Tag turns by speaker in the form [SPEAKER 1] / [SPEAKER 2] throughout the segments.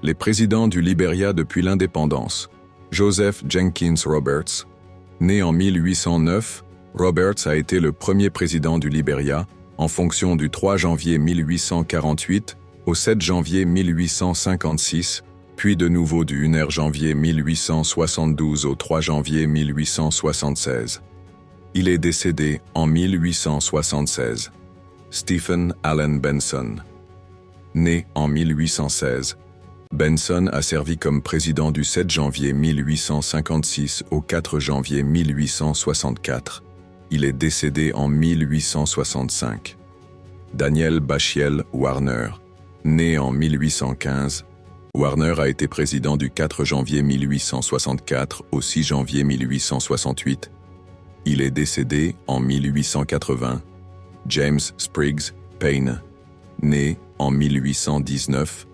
[SPEAKER 1] Les présidents du Libéria depuis l'indépendance. Joseph Jenkins Roberts. Né en 1809, Roberts a été le premier président du Libéria, en fonction du 3 janvier 1848 au 7 janvier 1856, puis de nouveau du 1er janvier 1872 au 3 janvier 1876. Il est décédé en 1876. Stephen Allen Benson. Né en 1816, Benson a servi comme président du 7 janvier 1856 au 4 janvier 1864. Il est décédé en 1865. Daniel Bachiel Warner. Né en 1815, Warner a été président du 4 janvier 1864 au 6 janvier 1868. Il est décédé en 1880. James Spriggs Payne. Né en 1819,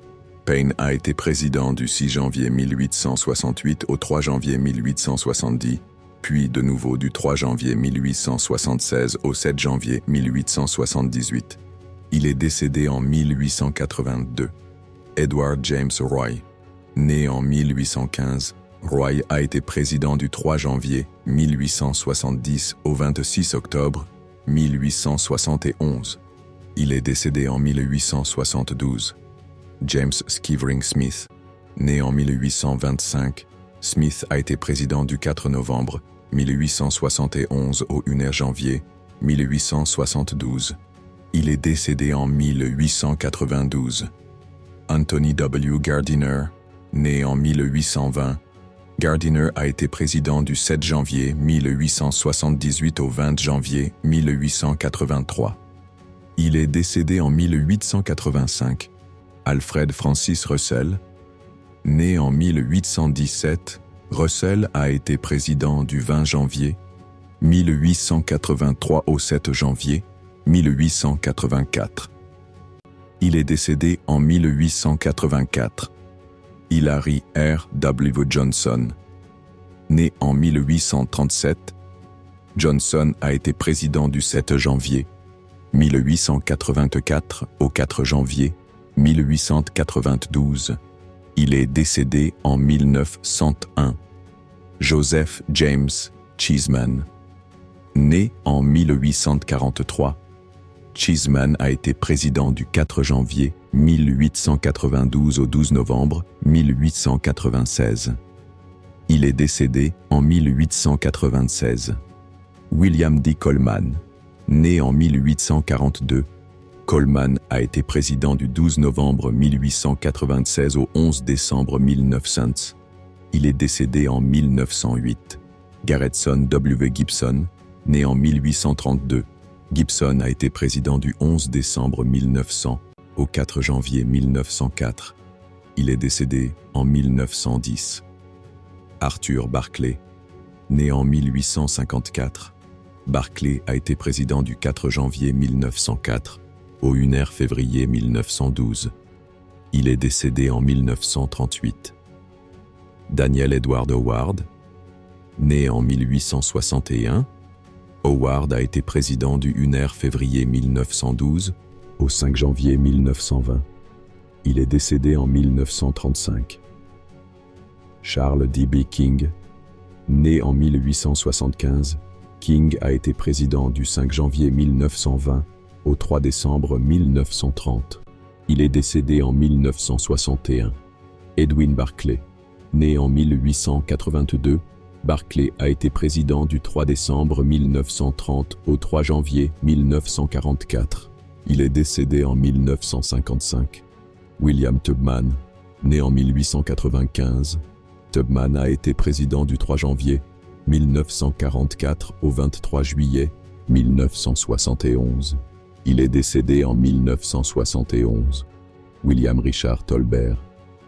[SPEAKER 1] Payne a été président du 6 janvier 1868 au 3 janvier 1870, puis de nouveau du 3 janvier 1876 au 7 janvier 1878. Il est décédé en 1882. Edward James Roy. Né en 1815, Roy a été président du 3 janvier 1870 au 26 octobre 1871. Il est décédé en 1872. James Skivering Smith. Né en 1825, Smith a été président du 4 novembre 1871 au 1er janvier 1872. Il est décédé en 1892. Anthony W. Gardiner. Né en 1820, Gardiner a été président du 7 janvier 1878 au 20 janvier 1883. Il est décédé en 1885. Alfred Francis Russell. Né en 1817, Russell a été président du 20 janvier 1883 au 7 janvier 1884. Il est décédé en 1884. Hilary R. W. Johnson. Né en 1837, Johnson a été président du 7 janvier 1884 au 4 janvier 1892. Il est décédé en 1901. Joseph James Cheeseman. Né en 1843, Cheeseman a été président du 4 janvier 1892 au 12 novembre 1896. Il est décédé en 1896. William D. Coleman. Né en 1842, Coleman a été président du 12 novembre 1896 au 11 décembre 1900. Il est décédé en 1908. Garretson W. Gibson. Né en 1832, Gibson a été président du 11 décembre 1900 au 4 janvier 1904. Il est décédé en 1910. Arthur Barclay. Né en 1854, Barclay a été président du 4 janvier 1904 au 1er février 1912. Il est décédé en 1938. Daniel Edward Howard. Né en 1861, Howard a été président du 1er février 1912 au 5 janvier 1920. Il est décédé en 1935. Charles D.B. King. Né en 1875, King a été président du 5 janvier 1920 au 3 décembre 1930. Il est décédé en 1961. Edwin Barclay. Né en 1882, Barclay a été président du 3 décembre 1930 au 3 janvier 1944. Il est décédé en 1955. William Tubman. Né en 1895, Tubman a été président du 3 janvier 1944 au 23 juillet 1971. Il est décédé en 1971. William Richard Tolbert.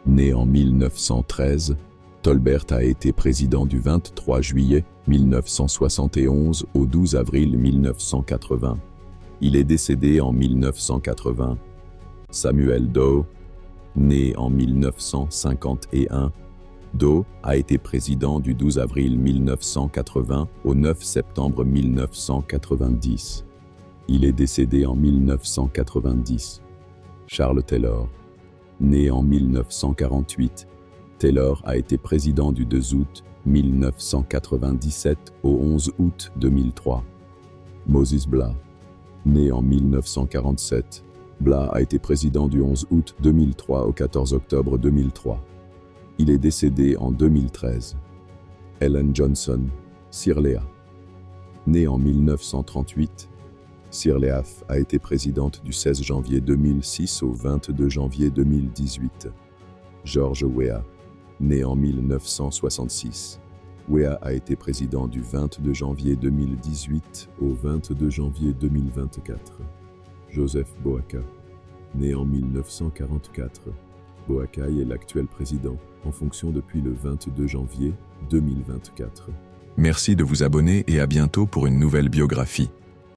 [SPEAKER 1] Né en 1913, Tolbert a été président du 23 juillet 1971 au 12 avril 1980. Il est décédé en 1980. Samuel Doe. Né en 1951, Doe a été président du 12 avril 1980 au 9 septembre 1990. Il est décédé en 1990. Charles Taylor. né en 1948, Taylor a été président du 2 août 1997 au 11 août 2003. Moses Blah, né en 1947, Blah a été président du 11 août 2003 au 14 octobre 2003. Il est décédé en 2013. Ellen Johnson, Sirleaf, née en 1938, Sirleaf a été présidente du 16 janvier 2006 au 22 janvier 2018. George Weah, né en 1966. Weah a été président du 22 janvier 2018 au 22 janvier 2024. Joseph Boakai, né en 1944. Boakai est l'actuel président, en fonction depuis le 22 janvier 2024.
[SPEAKER 2] Merci de vous abonner et à bientôt pour une nouvelle biographie.